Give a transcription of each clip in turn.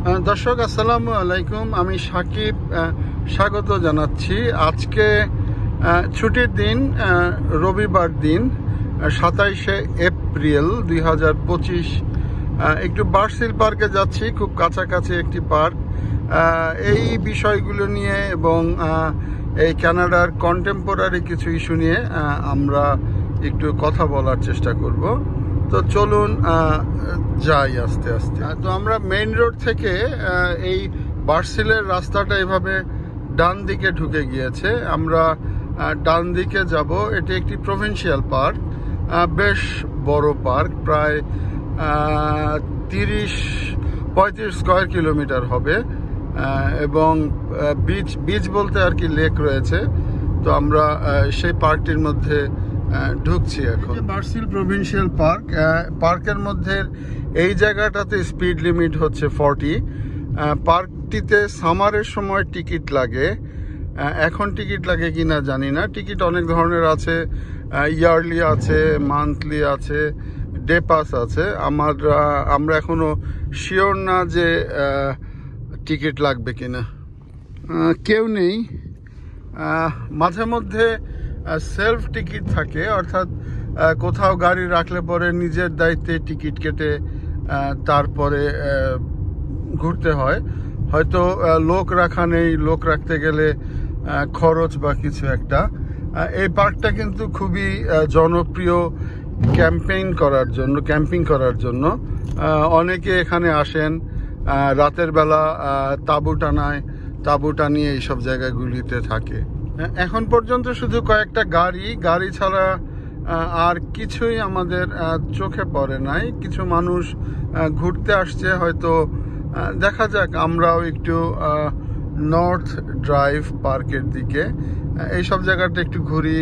দর্শক আসসালামু আলাইকুম, আমি সাকিব স্বাগত জানাচ্ছি। আজকে ছুটির দিন, রবিবার দিন, 27শে এপ্রিল 2025। একটু বার্সিল পার্কে যাচ্ছি, খুব কাছাকাছি একটি পার্ক। এই বিষয়গুলো নিয়ে এবং এই কানাডার কন্টেম্পোরারি কিছু ইস্যু নিয়ে আমরা একটু কথা বলার চেষ্টা করব। তো চলুন যাই আস্তে আস্তে। তো আমরা মেইন রোড থেকে এই বার্সিলের রাস্তাটা এভাবে ডান দিকে ঢুকে গিয়েছে। আমরা ডান দিকে যাব। এটি একটি প্রভিন্সিয়াল পার্ক, বেশ বড় পার্ক, প্রায় 30-35 স্কয়ার কিলোমিটার হবে এবং বিচ বলতে আর কি লেক রয়েছে। তো আমরা সেই পার্কটির মধ্যে ঢুকছি এখন। বার্সিল প্রভিন্সিয়াল পার্ক, পার্কের মধ্যে এই জায়গাটাতে স্পিড লিমিট হচ্ছে 40। পার্কটিতে সামারের সময় টিকিট লাগে, এখন টিকিট লাগে কিনা জানি না। টিকিট অনেক ধরনের আছে, ইয়ারলি আছে, মান্থলি আছে, ডে পাস আছে। আমরা এখনো শিওর না যে টিকিট লাগবে কিনা। কেউ নেই। মাঝে মধ্যে সেলফ টিকিট থাকে, অর্থাৎ কোথাও গাড়ি রাখলে পরে নিজের দায়িত্বে টিকিট কেটে তারপরে ঘুরতে হয়। হয়তো লোক রাখা নেই, লোক রাখতে গেলে খরচ বা কিছু একটা। এই পার্কটা কিন্তু খুবই জনপ্রিয় ক্যাম্পিং করার জন্য অনেকে এখানে আসেন। রাতের বেলা তাঁবু টানিয়ে এইসব জায়গাগুলিতে থাকে। এখন পর্যন্ত শুধু কয়েকটা গাড়ি ছাড়া আর কিছুই আমাদের চোখে পড়ে নাই। কিছু মানুষ ঘুরতে আসছে, হয়তো দেখা যাক। আমরাও একটু নর্থ ড্রাইভ পার্কের দিকে এইসব জায়গাটা একটু ঘুরি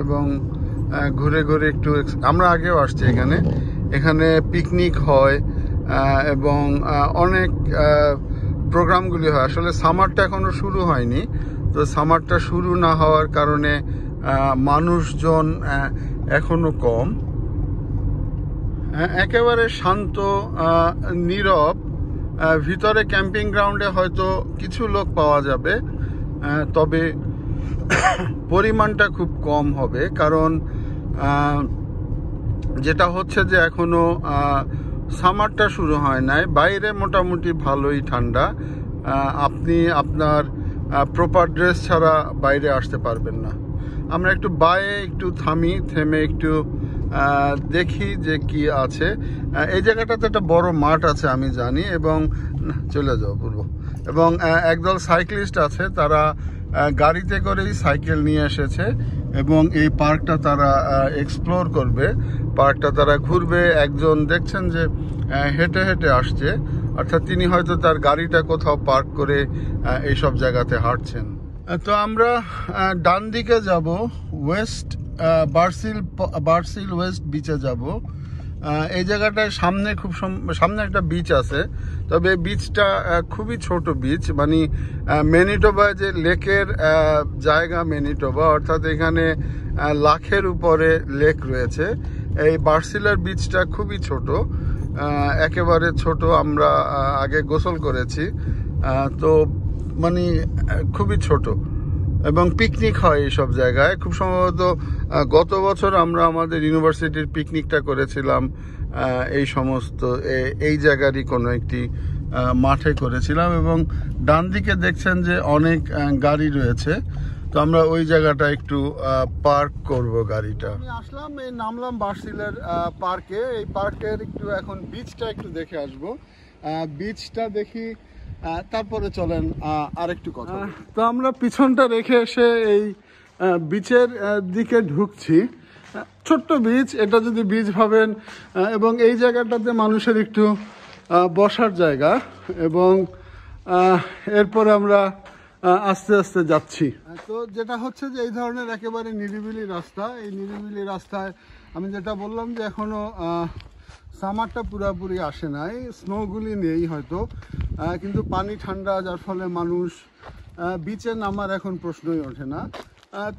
এবং ঘুরে ঘুরে একটু। আমরা আগেও আসছি এখানে পিকনিক হয় এবং অনেক প্রোগ্রামগুলি হয়। আসলে সামারটা এখনো শুরু হয়নি, তো সামারটা শুরু না হওয়ার কারণে মানুষজন এখনো কম। একেবারে শান্ত, নীরব। ভিতরে ক্যাম্পিং গ্রাউন্ডে হয়তো কিছু লোক পাওয়া যাবে, তবে পরিমাণটা খুব কম হবে। কারণ যেটা হচ্ছে যে এখনো সামারটা শুরু হয় নাই। বাইরে মোটামুটি ভালোই ঠান্ডা, আপনি আপনার প্রপার ড্রেস ছাড়া বাইরে আসতে পারবেন না। আমরা একটু একটু থেমে একটু দেখি যে কি আছে। এই জায়গাটাতে একটা বড় মাঠ আছে আমি জানি, এবং চলে যাও পূর্ব। এবং একদল সাইক্লিস্ট আছে, তারা গাড়িতে করেই সাইকেল নিয়ে এসেছে এবং এই পার্কটা তারা এক্সপ্লোর করবে, পার্কটা তারা ঘুরবে। একজন দেখছেন যে হেঁটে হেঁটে আসছে, অর্থাৎ তিনি হয়তো তার গাড়িটা কোথাও পার্ক করে এইসব জায়গাতে হাঁটছেন। তো আমরা ডান দিকে যাব, বার্সিল ওয়েস্ট বিচে যাব। এই জায়গাটায় সামনে একটা বিচ আছে, তবে বিচটা খুবই ছোট বিচ। মানে ম্যানিটোবা যে লেকের জায়গা, ম্যানিটোবা, অর্থাৎ এখানে লাখের উপরে লেক রয়েছে। এই বার্সিলের বিচটা খুবই ছোট, একেবারে ছোট। আমরা আগে গোসল করেছি, তো মানে খুবই ছোট এবং পিকনিক হয় এইসব জায়গায়। খুব সম্ভবত গত বছর আমরা আমাদের ইউনিভার্সিটির পিকনিকটা করেছিলাম এই জায়গারই কোনো একটি মাঠে করেছিলাম। এবং ডান দিকে দেখছেন যে অনেক গাড়ি রয়েছে, তো আমরা ওই জায়গাটা একটু পার্ক করব গাড়িটা। আমি নামলাম বার্সিলের পার্কে। এই পার্কের একটু এখন বিচটা একটু দেখে আসবো, বিচটা দেখি, তারপরে চলেন আরেকটু কথা। তো আমরা পিছনটা রেখে এসে এই বিচের দিকে ঢুকছি। ছোট্ট বিচ, এটা যদি বিচ ভাবেন, এবং এই জায়গাটাতে মানুষের একটু বসার জায়গা। এবং এরপরে আমরা আস্তে আস্তে যাচ্ছি। তো যেটা হচ্ছে যে এই ধরনের একেবারে নিরিবিলি রাস্তা, এই নিরিবিলি রাস্তায় আমি যেটা বললাম যে এখনো সামারটা পুরোপুরি আসে নাই, স্নোগুলি নেই হয়তো, কিন্তু পানি ঠান্ডা, যার ফলে মানুষ বিচে নামার এখন প্রশ্নই ওঠে না।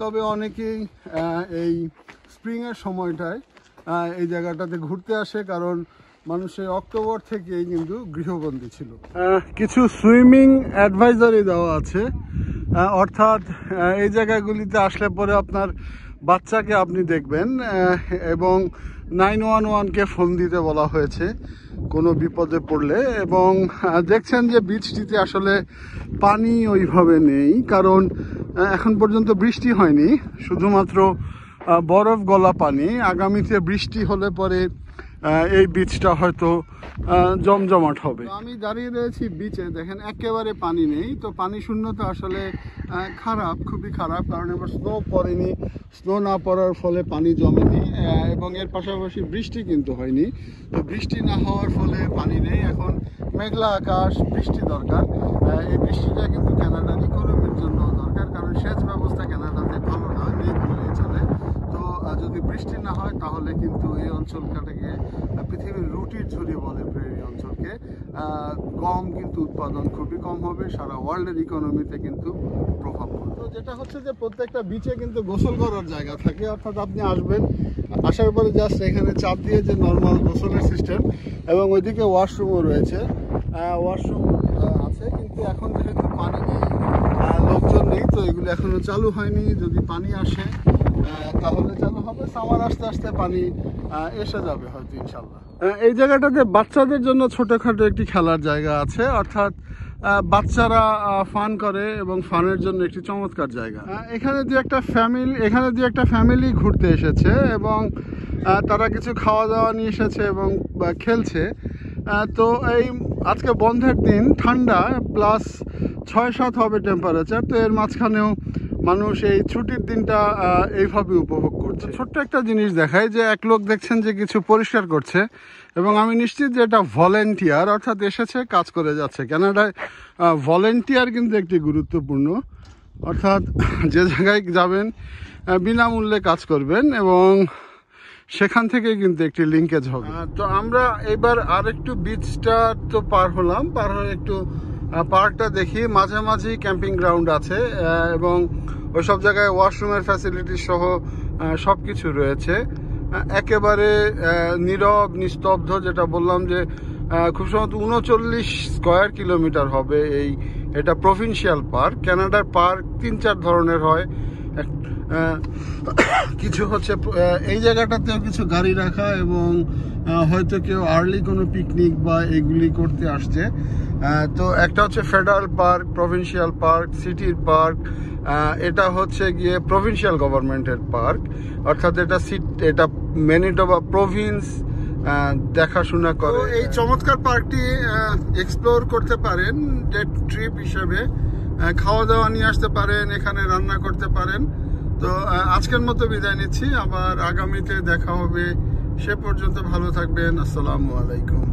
তবে অনেকেই এই স্প্রিংয়ের সময়টায় এই জায়গাটাতে ঘুরতে আসে, কারণ মানুষের অক্টোবর থেকেই কিন্তু গৃহবন্দী ছিল। কিছু সুইমিং অ্যাডভাইজারি দেওয়া আছে, অর্থাৎ এই জায়গাগুলিতে আসলে পরে আপনার বাচ্চাকে আপনি দেখবেন এবং 911কে ফোন দিতে বলা হয়েছে কোনো বিপদে পড়লে। এবং দেখছেন যে বিচটিতে আসলে পানি ওইভাবে নেই, কারণ এখন পর্যন্ত বৃষ্টি হয়নি, শুধুমাত্র বরফ গলা পানি। আগামীতে বৃষ্টি হলে পরে এই বিচটা হয়তো জমজমাট হবে। আমি দাঁড়িয়ে রয়েছি বিচে, দেখেন একেবারে পানি নেই। তো পানি শূন্যতা আসলে খারাপ, খুবই খারাপ, কারণ এবার স্নো পড়েনি, স্নো না পড়ার ফলে পানি জমেনি এবং এর পাশাপাশি বৃষ্টি কিন্তু হয়নি। তো বৃষ্টি না হওয়ার ফলে পানি নেই। এখন মেঘলা আকাশ, বৃষ্টি দরকার। এই বৃষ্টিটা কিন্তু কানাডার ইকোনমির জন্য দরকার, কারণ সেচ ব্যবস্থা কানাডাতে ভালো না, নেই বললেই চলে। তো যদি বৃষ্টি না হয় তাহলে কিন্তু এই অঞ্চলটাকে পৃথিবীর রুটির ঝুড়ি বলে প্রেরি অঞ্চলকে। গম কিন্তু উৎপাদন খুবই কম হবে, সারা ওয়ার্ল্ডের ইকোনমিতে কিন্তু প্রভাব পড়বে। তো যেটা হচ্ছে যে প্রত্যেকটা বিচে কিন্তু গোসল করার জায়গা থাকে, অর্থাৎ আপনি আসবেন, আসার পরে জাস্ট এখানে চাপ দিয়ে যে নর্মাল গোসলের সিস্টেম, এবং ওইদিকে ওয়াশরুমও রয়েছে, ওয়াশরুম আছে। কিন্তু এখন যেহেতু পানি নেই, লোকজন নেই, তো এগুলো এখনো চালু হয়নি। যদি পানি আসে তাহলে চালু হবে। সামার আস্তে আস্তে পানি এসে যাবে হয়তো ইনশাল্লাহ। এই জায়গাটাতে বাচ্চাদের জন্য ছোটখাটো একটি খেলার জায়গা আছে, অর্থাৎ বাচ্চারা ফান করে এবং ফানের জন্য একটি চমৎকার জায়গা। এখানে দু একটা ফ্যামিলি ঘুরতে এসেছে এবং তারা কিছু খাওয়া দাওয়া নিয়ে এসেছে এবং খেলছে। তো এই আজকে বন্ধের দিন, ঠান্ডা প্লাস 6-7 হবে টেম্পারেচার। তো এর মাঝখানেও মানুষ এই ছুটির দিনটা এইভাবে উপভোগ করছে। ছোট্ট একটা জিনিস দেখায় যে এক লোক দেখছেন যে কিছু পরিষ্কার করছে, এবং আমি নিশ্চিত যে এটা ভলেন্টিয়ার, অর্থাৎ এসেছে কাজ করে যাচ্ছে। কানাডায় ভলেন্টিয়ার কিন্তু একটি গুরুত্বপূর্ণ, অর্থাৎ যে জায়গায় যাবেন বিনামূল্যে কাজ করবেন এবং সেখান থেকে কিন্তু একটি লিঙ্কেজ হবে। তো আমরা এবার আর একটু বিচটা তো পার হলাম, পার হয়ে একটু পার্কটা দেখি। মাঝামাঝি ক্যাম্পিং গ্রাউন্ড আছে এবং ওই সব জায়গায় ওয়াশরুমের ফ্যাসিলিটি সহ সব কিছু রয়েছে। একেবারে নীরব নিস্তব্ধ, যেটা বললাম যে খুব সম্ভবত 39 স্কয়ার কিলোমিটার হবে এটা প্রভিন্সিয়াল পার্ক। কানাডার পার্ক 3-4 ধরনের হয়। কিছু হচ্ছে এই জায়গাটাতেও কিছু গাড়ি রাখা, এবং হয়তো কেউ আর্লি কোনো পিকনিক বা এগুলি করতে আসছে। তো একটা হচ্ছে ফেডারেল পার্ক, প্রভিন্সিয়াল পার্ক, সিটির পার্ক। এটা হচ্ছে গিয়ে প্রভিন্সিয়াল গভর্নমেন্টের পার্ক, অর্থাৎ এটা ম্যানিটোবা প্রভিন্স দেখাশোনা করে। এই চমৎকার পার্কটি এক্সপ্লোর করতে পারেন ডে ট্রিপ হিসেবে। খাওয়া দাওয়া নিয়ে আসতে পারেন, এখানে রান্না করতে পারেন। তো আজকের মতো বিদায় নিচ্ছি, আবার আগামীতে দেখা হবে। সে পর্যন্ত ভালো থাকবেন। আসসালামু আলাইকুম।